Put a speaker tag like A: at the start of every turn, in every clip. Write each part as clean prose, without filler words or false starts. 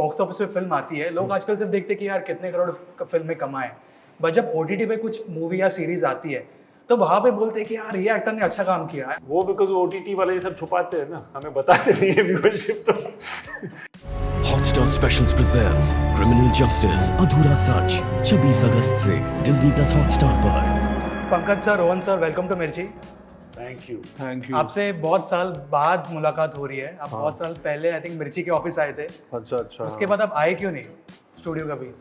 A: Box office पे film आती है, लोग आजकल सिर्फ देखते हैं कि यार कितने करोड़ फिल्म में कमाए, बट जब OTT पे कुछ मूवी या सीरीज आती है तो वहाँ पे बोलते हैं कि यार ये एक्टर ने अच्छा काम किया है।
B: वो बिकॉज OTT वाले ये सब छुपाते हैं ना, हमें बताते नहीं है व्यूअरशिप तो।
C: Hotstar specials presents Criminal Justice Adhura Sach 26 अगस्त से डिज्नी प्लस हॉटस्टार पर।
A: Pankaj sir, Rohan sir, welcome to Mirchi.
B: Thank you.
A: आपसे बहुत साल बाद मुलाकात हो रही है। आप बहुत साल पहले आई थिंक मिर्ची के ऑफिस आए थे।
D: अच्छा।
A: उसके बाद आप आए क्यों नहीं स्टूडियो कभी?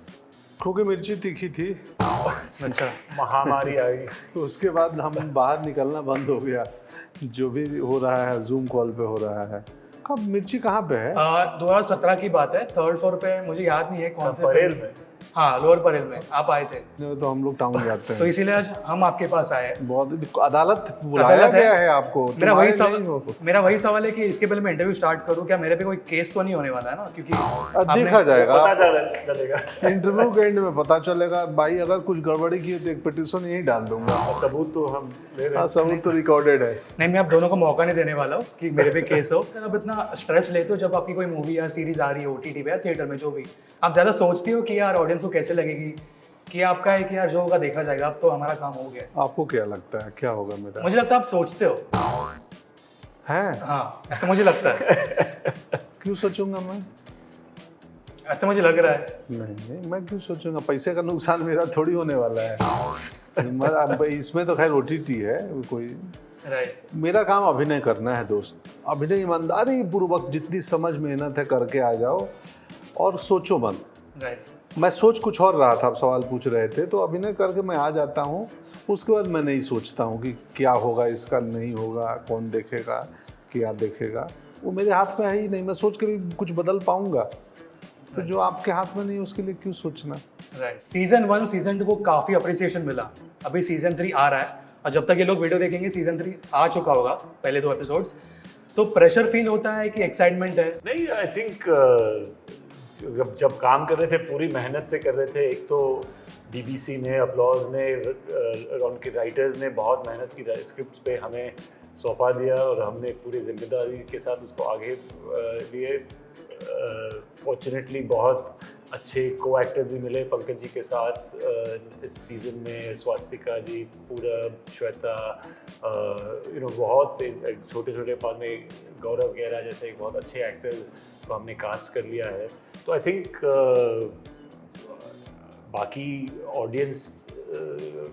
D: क्योंकि मिर्ची तीखी थी।
A: अच्छा।
B: महामारी आई,
D: तो उसके बाद हम बाहर निकलना बंद हो गया। जो भी हो रहा है जूम कॉल पे हो रहा है। कब मिर्ची कहाँ पे है?
A: 2017 की बात है, 3rd फ्लोर पे, मुझे याद नहीं है कौन से
B: परेल में।
A: हाँ, लोअर परेल में आप आए थे।
D: तो हम लोग टाउन जाते
A: तो
D: हैं।
A: इसीलिए आज हम आपके पास आए हैं।
D: बहुत अदालत बुलाया गया है आपको।
A: मेरा वही
D: तुम्हारे नहीं हो।
A: सवाल है कि इसके पहले मैं इंटरव्यू स्टार्ट करूं, क्या मेरे पे कोई केस तो नहीं होने वाला है ना? क्योंकि
D: देखा जाएगा,
B: पता चलेगा।
D: इंटरव्यू के एंड में पता चलेगा। भाई अगर कुछ गड़बड़ी की तो एक पिटीशन यही डाल दूंगा।
B: सबूत तो हम ले रहे
D: हाँ,
B: हैं।
D: सबूत तो रिकॉर्डेड है।
A: नहीं, मैं आप दोनों को मौका नहीं देने वाला हूँ कि मेरे पे केस हो। आप इतना स्ट्रेस लेते हो जब आपकी कोई मूवी या सीरीज आ रही है OTT पे या थिएटर में, जो भी, आप ज़्यादा सोचती हो कि यार ऑडियंस को कैसे लगेगी, कि आपका है कि यार जो होगा देखा जाएगा, अब तो हमारा काम हो गया?
D: आपको क्या लगता है क्या होगा मेरा?
A: मुझे लगता है आप सोचते हो।
D: है?
A: हाँ, ऐसा मुझे लगता है।
D: क्यों सोचूंगा मैं?
A: ऐसा मुझे लग रहा है।
D: नहीं, मैं क्यों सोचूंगा? पैसे का नुकसान मेरा थोड़ी होने वाला है। इसमें तो खैर OTT है कोई।
A: राइट।
D: मेरा काम अभिनय करना है दोस्त। अभिनय ईमानदारी पूर्वक जितनी समझ मेहनत है करके आ जाओ और सोचो मत।
A: राइट।
D: मैं सोच कुछ और रहा था, आप सवाल पूछ रहे थे, तो अभिनय करके मैं आ जाता हूँ। उसके बाद मैं नहीं सोचता हूँ कि क्या होगा, इसका नहीं होगा, कौन देखेगा, क्या देखेगा। वो मेरे हाथ में है ही नहीं। मैं सोच के भी कुछ बदल पाऊंगा? तो जो आपके हाथ में नहीं उसके लिए क्यों सोचना?
A: राइट। सीजन 1 सीजन 2 को काफ़ी अप्रिसिएशन मिला। अभी सीजन 3 आ रहा है और जब तक ये लोग वीडियो देखेंगे सीजन 3 आ चुका होगा, पहले 2 एपिसोड्स। तो प्रेशर फील होता है कि एक्साइटमेंट है?
B: नहीं, आई थिंक जब काम कर रहे थे पूरी मेहनत से कर रहे थे। एक तो BBC ने, अपलॉज ने, उनके राइटर्स ने बहुत मेहनत की, स्क्रिप्ट पे हमें सौंपा दिया और हमने पूरी जिम्मेदारी के साथ उसको आगे लिए। फॉर्चुनेटली बहुत अच्छे को-एक्टर्स भी मिले पंकज जी के साथ इस सीज़न में। स्वास्तिका जी, पूरब, श्वेता, बहुत छोटे छोटे बाद में गौरव गेरा जैसे एक बहुत अच्छे एक्टर्स को हमने कास्ट कर लिया है। तो आई थिंक बाकी ऑडियंस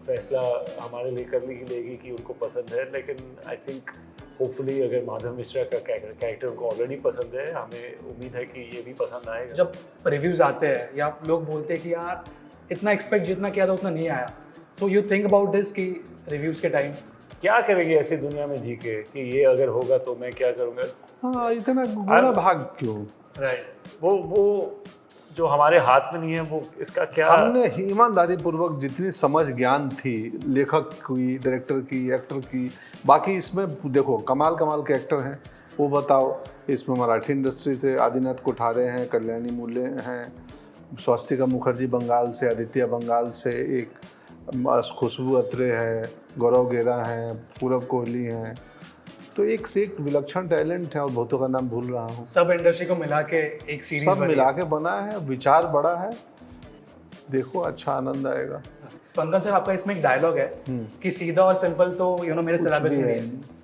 B: फैसला हमारे लिए कर लेगी कि उनको पसंद है, लेकिन आई थिंक होपफुली अगर माधव मिश्रा का कैरेक्टर उनको ऑलरेडी पसंद है, हमें उम्मीद है कि ये भी पसंद आएगा।
A: जब रिव्यूज़ आते हैं या लोग बोलते हैं कि यार इतना एक्सपेक्ट जितना किया था उतना नहीं आया, तो यू थिंक अबाउट दिस कि रिव्यूज़ के टाइम
B: क्या करेंगे ऐसी दुनिया में जी के कि ये अगर होगा तो मैं क्या करूँगा?
D: हाँ, इतना गुना भाग क्यों?
A: राइट।
B: वो जो हमारे हाथ में नहीं है, वो इसका क्या?
D: हमने ईमानदारी पूर्वक जितनी समझ ज्ञान थी लेखक की, डायरेक्टर की, एक्टर की, बाकी इसमें देखो कमाल के एक्टर हैं, वो बताओ। इसमें मराठी इंडस्ट्री से आदिनाथ कोठारे हैं, कल्याणी मूल्य हैं, स्वास्तिका मुखर्जी बंगाल से, आदित्य बंगाल से, एक खुशबू अत्रे है, गौरव गेरा हैं, पूरब कोहली हैं। तो एक से एक विलक्षण टैलेंट है और बहुतों का नाम भूल रहा हूँ।
A: सब इंडस्ट्री को मिला के एक सीरीज
D: सब मिला के बना है, विचार बड़ा है। देखो, अच्छा आनंद आएगा।
A: पंकज सर, आपका इसमें एक डायलॉग है कि सीधा और सिंपल तो मेरे सिलेबस में नहीं है।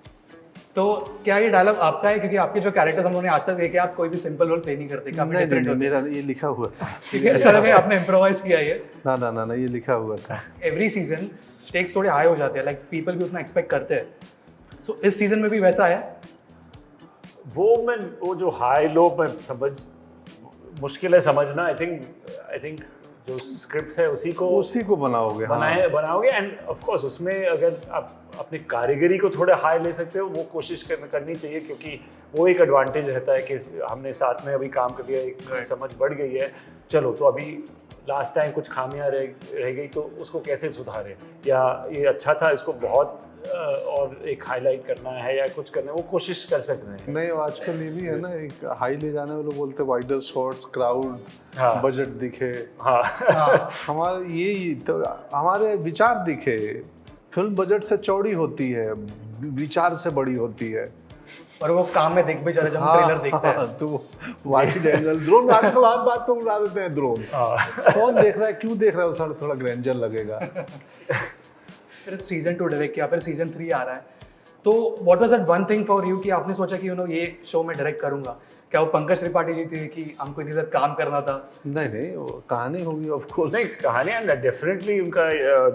A: तो क्या ये डायलॉग आपका है? क्योंकि आपके जो कैरेक्टर्स हमने आज तक देखे, आप कोई भी सिंपल रोल प्ले नहीं करते, काफी डिफरेंट होते हैं।
D: मेरा ये लिखा हुआ था।
A: ठीक है, ऐसा लगे आपने इम्प्रोवाइज किया ये?
D: ना, ये लिखा हुआ था।
A: एवरी सीजन स्टेक्स थोड़े हाई हो जाते हैं, लाइक पीपल भी उतना एक्सपेक्ट करते हैं। सो इस सीजन में भी वैसा है?
B: वो जो हाई लो में मुश्किल है समझना। आई थिंक जो स्क्रिप्ट है उसी को
D: बनाओगे।
B: बनाओगे एंड ऑफ कोर्स उसमें अगर आप अपनी कारीगरी को थोड़ा हाई ले सकते हो, वो कोशिश करनी चाहिए, क्योंकि वो एक एडवांटेज रहता है कि हमने साथ में अभी काम कर लिया, एक समझ बढ़ गई है। चलो, तो अभी लास्ट टाइम कुछ खामियां रह गई तो उसको कैसे सुधारें, या ये अच्छा था इसको बहुत और एक हाईलाइट करना है या कुछ करना है, वो कोशिश कर सकते हैं।
D: नहीं, आजकल ये भी है ना, एक हाई ले जाने वाले बोलते वाइडर शॉट्स, क्राउड, बजट दिखे। हमारे यही तो हमारे विचार दिखे। फिल्म बजट से चौड़ी होती है, विचार से बड़ी होती है।
A: और वो काम में दिख भी जाता है जब हम ट्रेलर देखते हैं।
D: तो वाइड एंगल ड्रोन आजकल हर बात पे उड़ा देते हैं ड्रोन। कौन देख रहा है, क्यों देख रहा है, उस थोड़ा ग्रैंडर लगेगा।
A: फिर सीजन 2 डायरेक्ट किया, फिर सीजन 3 आ रहा है, तो what was that one thing for you कि आपने सोचा कि ये शो में डायरेक्ट करूंगा? क्या वो पंकज त्रिपाठी जी थे कि हमको इनके साथ काम करना था?
D: नहीं वो कहानी होगी ऑफ कोर्स।
B: नहीं, कहानियाँ डेफिनेटली उनका,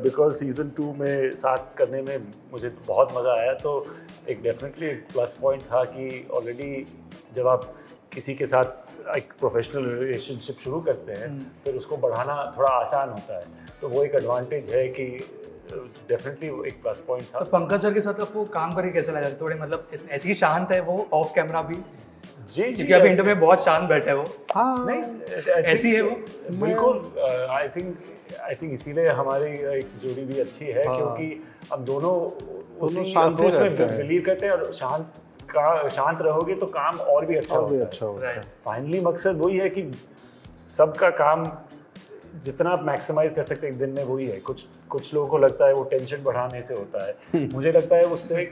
B: बिकॉज सीजन 2 में साथ करने में मुझे बहुत मज़ा आया, तो एक डेफिनेटली एक प्लस पॉइंट था कि ऑलरेडी जब आप किसी के साथ एक प्रोफेशनल रिलेशनशिप शुरू करते हैं फिर उसको बढ़ाना थोड़ा आसान होता है, तो वो एक एडवांटेज है कि डेफिनेटली एक प्लस पॉइंट था।
A: तो पंकज सर के साथ आपको काम करके कैसा लगा? थोड़े मतलब ऐसे ही शांत है वो ऑफ कैमरा भी,
B: जी
A: क्योंकि अभी इंटरव्यू में बहुत शांत बैठे वो।
D: हाँ
B: नहीं
A: ऐसी है वो
B: बिल्कुल। आई थिंक इसीलिए हमारी एक जोड़ी भी अच्छी है, क्योंकि अब दोनों उसी
D: शांति
B: अप्रोच में
D: रहते हैं।
B: बिलीव करते हैं, और शांत रहोगे तो काम और भी अच्छा होता है। फाइनली मकसद वही है कि सबका काम जितना आप मैक्सिमाइज कर सकते हैं एक दिन में वही है। कुछ लोगों को लगता है वो टेंशन बढ़ाने से होता है, मुझे लगता है उससे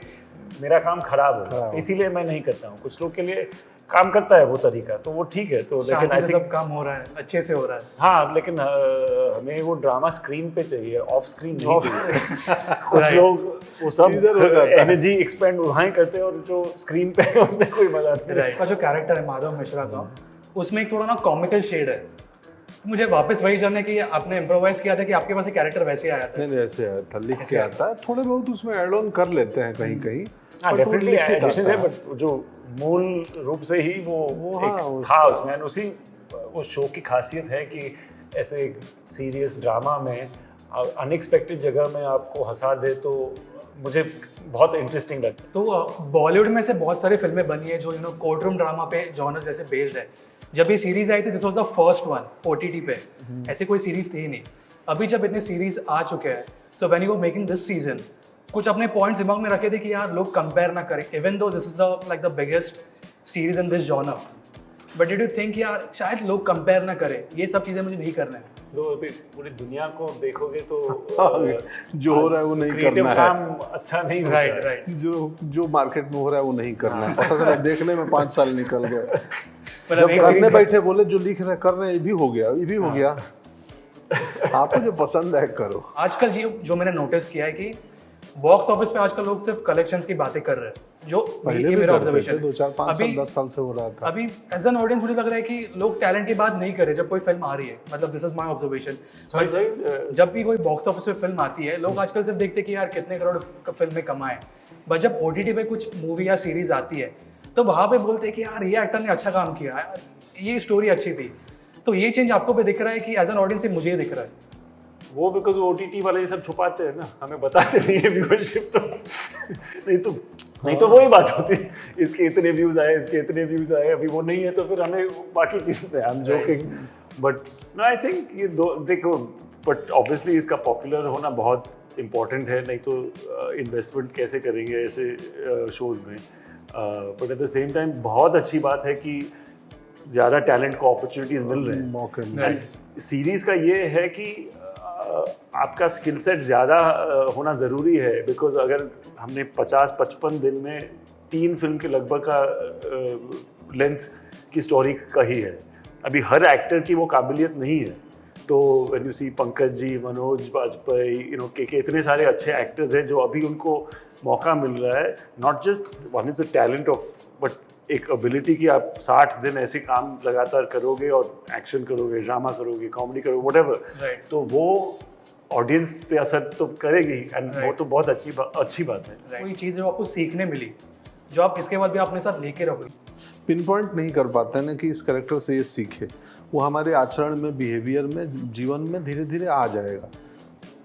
B: मेरा काम खराब होगा, इसीलिए मैं नहीं करता हूँ। कुछ लोग के लिए काम करता है वो तरीका, तो वो ठीक है। तो लेकिन आई थिंक
A: सब काम हो रहा है, अच्छे से हो रहा है।
B: हाँ, लेकिन हमें वो ड्रामा स्क्रीन पे चाहिए, ऑफ स्क्रीन नहीं चाहिए। कुछ लोग वो सब एनर्जी एक्सपेंड वहाँ करते हैं और जो स्क्रीन पे है उसमें कोई मजा नहीं।
A: राइट, का जो कैरेक्टर है माधव मिश्रा का, उसमें एक थोड़ा ना कॉमिकल शेड है। मुझे वापस वही जानना है कि आपने इम्प्रोवाइज किया था कि आपके पास एक कैरेक्टर वैसे आया था?
D: नहीं ऐसे आया था, लिख के आता है, थोड़े बहुत उसमें एड ऑन कर लेते हैं कहीं कहीं।
B: हाँ, डेफिनेटली एडिशन है, बट जो मूल रूप से ही वो था उसमें। उसी वो शो की खासियत है कि ऐसे एक सीरियस ड्रामा में अनएक्सपेक्टेड जगह में आपको हंसा दे, तो मुझे बहुत इंटरेस्टिंग लगता है।
A: तो बॉलीवुड में से बहुत सारी फिल्में बनी है जो कोर्ट रूम ड्रामा पे जॉनर जैसे बेस्ड है। जब ये सीरीज आई थी, this was the first one OTT पे, ऐसे कोई सीरीज थी नहीं। अभी जब इतने सीरीज आ चुके हैं, so when you were making this season, कुछ अपने पॉइंट्स दिमाग में रखे थे कि यार लोग कंपेयर ना करें, even though this is the like the biggest series in this genre, but did you think यार शायद लोग कंपेयर ना करें, ये सब चीज़ें मुझे नहीं करना है?
B: तो अभी पूरी दुनिया को देखोगे तो
D: जो हो रहा है वो नहीं करना है,
B: काम अच्छा नहीं होता है।
A: राइट।
D: जो मार्केट में हो रहा है वो नहीं करना है। पता चला देखने में 5 साल निकल गए,
A: मतलब
D: जब करने बैठे बोले जो लिख रहे कर रहे हैं, ये भी हो गया, ये भी हो गया। आपको जो पसंद है करो।
A: आजकल जो मैंने नोटिस किया है कि बॉक्स ऑफिस पे आजकल लोग सिर्फ कलेक्शंस की बातें कर रहे हैं, जो
D: पहले
A: ये
D: भी
A: मेरा
D: करते थे,
A: ऑब्जर्वेशन
D: 2 4 5 साल
A: अभी
D: 10 साल से हो रहा था।
A: अभी एज एन ऑडियंस मुझे लग रहा है कि लोग टैलेंट की बात नहीं कर रहे जब कोई फिल्म आ रही है, मतलब दिस इज माय ऑब्जर्वेशन। जब भी कोई बॉक्स ऑफिस पे फिल्म आती है, लोग आजकल सिर्फ देखते हैं कि यार कितने करोड़ फिल्म में कमाए, बट जब OTT पे कुछ मूवी या सीरीज आती है तो वहाँ पे बोलते हैं कि यार ये एक्टर ने अच्छा काम किया, यार ये स्टोरी अच्छी थी। तो ये चेंज आपको भी दिख रहा है कि एज एन ऑडियंस मुझे दिख रहा है?
B: वो बिकॉज OTT वाले ये सब छुपाते हैं ना, हमें बताते नहीं है व्यूअरशिप। तो नहीं तो वही बात होती है, इसके इतने व्यूज आए, इसके इतने व्यूज आए, अभी वो नहीं है तो फिर हमें बाकी चीज़ पे, I am joking, but no I think ये देखो, बट ऑब्वियसली इसका पॉपुलर होना बहुत इम्पोर्टेंट है, नहीं तो इन्वेस्टमेंट कैसे करेंगे ऐसे शोज़ में। But at the same time बहुत अच्छी बात है कि ज़्यादा टैलेंट को अपॉर्चुनिटीज मिल रहे हैं, मौके। सीरीज़ का ये है कि आपका स्किल सेट ज़्यादा होना ज़रूरी है, बिकॉज अगर हमने 50-55 दिन में 3 फिल्म के लगभग का लेंथ की स्टोरी कही है, अभी हर एक्टर की वो काबिलियत नहीं है। तो when you see Pankaj ji, Manoj Bajpayee, के इतने सारे अच्छे एक्टर्स हैं जो अभी उनको मौका मिल रहा है। Not just one is the talent of, but एक एबिलिटी कि आप 60 दिन ऐसे काम लगातार करोगे और एक्शन करोगे, ड्रामा करोगे, कॉमेडी करोगे, व्हाटएवर, तो वो ऑडियंस पे असर तो करेगी, एंड वो तो बहुत अच्छी बात है।
A: कोई चीज़ जो आपको सीखने मिली, जो आप इसके बाद भी अपने साथ लेके रहोगे?
D: पिन पॉइंट नहीं कर पाते ना कि इस कैरेक्टर से ये सीखे, वो हमारे आचरण में, बिहेवियर में, जीवन में धीरे धीरे आ जाएगा।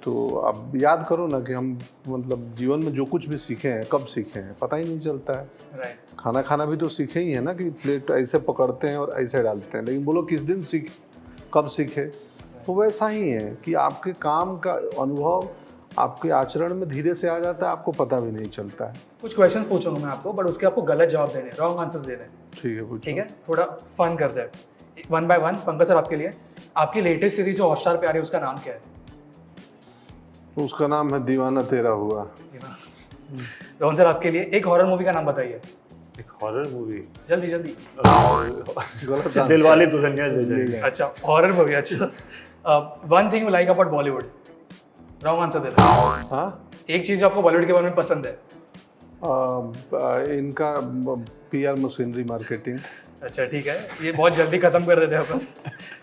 D: तो अब याद करो ना कि हम मतलब जीवन में जो कुछ भी सीखे हैं, कब सीखे हैं पता ही नहीं चलता है।
A: राइट।
D: खाना खाना भी तो सीखे ही है ना कि प्लेट ऐसे पकड़ते हैं और ऐसे डालते हैं, लेकिन बोलो किस दिन सीखे, कब सीखे? तो वैसा ही है कि आपके काम का अनुभव आपके आचरण में धीरे से आ जाता है, आपको पता भी नहीं चलता है।
A: कुछ क्वेश्चन पूछूंगा मैं आपको, बट उसके आपको गलत जवाब देने, रॉन्ग आंसर्स देने।
D: ठीक है, पूछो।
A: ठीक है, थोड़ा फन करते हैं, 1 by 1। पंकज सर आपके लिए, आपकी लेटेस्ट सीरीज जो हॉटस्टार पे आ रही है उसका नाम क्या है?
D: उसका नाम है दीवाना तेरा हुआ।
A: रोहन सर आपके लिए, एक हॉरर मूवी का नाम बताइए।
B: एक हॉरर मूवी
A: जल्दी जल्दी।
D: गलत आंसर।
B: दिलवाले दुल्हनिया ले जाएंगे।
A: अच्छा हॉरर मूवी, अच्छा। One thing you like about Bollywood. Wrong answer दे रहे हैं।
D: हाँ
A: एक चीज जो आपको बॉलीवुड के बारे में पसंद है।
D: इनका PR मशीनरी मार्केटिंग।
A: अच्छा ठीक है, ये बहुत जल्दी खत्म कर देते हैं अपन।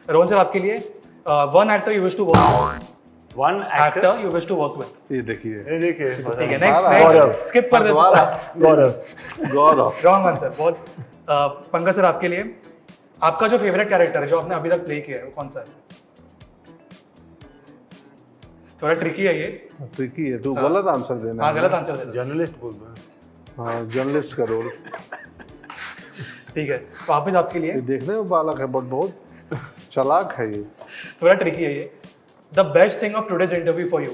A: रोहन सर आपके लिए one actor you wish to work
B: one
A: actor you wish to work with.
D: ये देखिए
B: ये देखिए
A: ठीक है,
D: सारा
A: नेक्स्ट
B: गौरव।
A: स्किप कर देते हैं।
B: गौरव।
D: गौरव।
A: रॉन्ग आंसर बहुत। पंकज सर आपके लिए आपका जो फेवरेट कैरेक्टर है जो आपने अभी तक प्ले किया है वो कौन सा है? थोड़ा ट्रिकी है ये।
D: ट्रिकी है, तू गलत आंसर देना
A: हाँ
D: है।
A: गलत आंसर दे रहे
B: जर्नलिस्ट बोल रहे हैं।
D: हाँ जर्नलिस्ट का रोल।
A: ठीक है, वापस आपके लिए
D: ये देखने में बालक है बट बहुत चालाक है ये।
A: थोड़ा ट्रिकी है ये। The best thing of today's interview for you.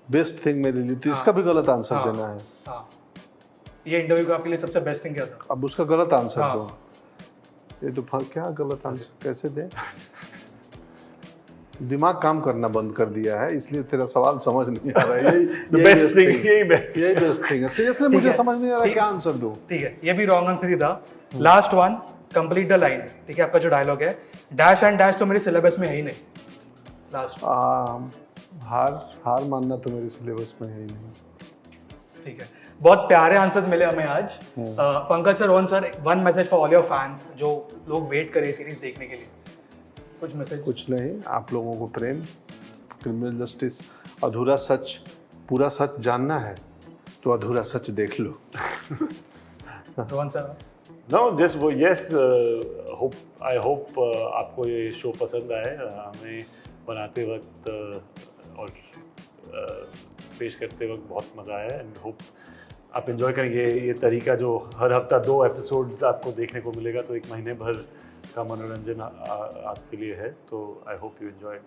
D: Best thing मेरे लिए, तो इसका भी गलत आंसर
A: हाँ।
D: देना है।
A: हाँ, ये इंटरव्यू का आपके लिए सबसे बेस्ट थिंग क्या था?
D: अब उसका गलत आंसर
A: हाँ।
D: दो। ये तो क्या गलत आंसर कैसे दे? दिमाग काम करना बंद कर दिया है, इसलिए तेरा सवाल समझ नहीं आ रहा है। यही
B: बेस्ट थिंग यही बेस्ट।
D: यही बेस्ट थिंग है। सीरियसली
A: ठीक
D: मुझे
A: है।
D: समझ नहीं आ रहा
A: ठीक-
D: क्या आंसर दूं।
A: ठीक है, ये भी रॉन्ग आंसर ही था। Last one, complete the line. ठीक है, आपका जो डायलॉग है डैश एंड डैश तो मेरे सिलेबस में है ही नहीं। लास्ट।
D: हार मानना तो मेरे सिलेबस में है ही नहीं।
A: ठीक है, बहुत प्यारे आंसर्स मिले हमें आज। Pankaj sir, Rohan sir, one message for all your fans जो लोग वेट करे सीरीज देखने के लिए, कुछ मैसेज?
D: कुछ नहीं, आप लोगों को प्रेम, क्रिमिनल जस्टिस, अधूरा सच, पूरा सच जानना है तो अधूरा सच देख लो।
A: रोहन सर
B: नो जस्ट वो यस आई होप आपको ये शो पसंद आए। हमें बनाते वक्त और पेश करते वक्त बहुत मज़ा आया एंड होप आप एंजॉय करेंगे। ये तरीका जो हर हफ्ता 2 एपिसोड्स आपको देखने को मिलेगा तो 1 महीने भर का मनोरंजन आपके लिए है, तो आई होप यू एंजॉय।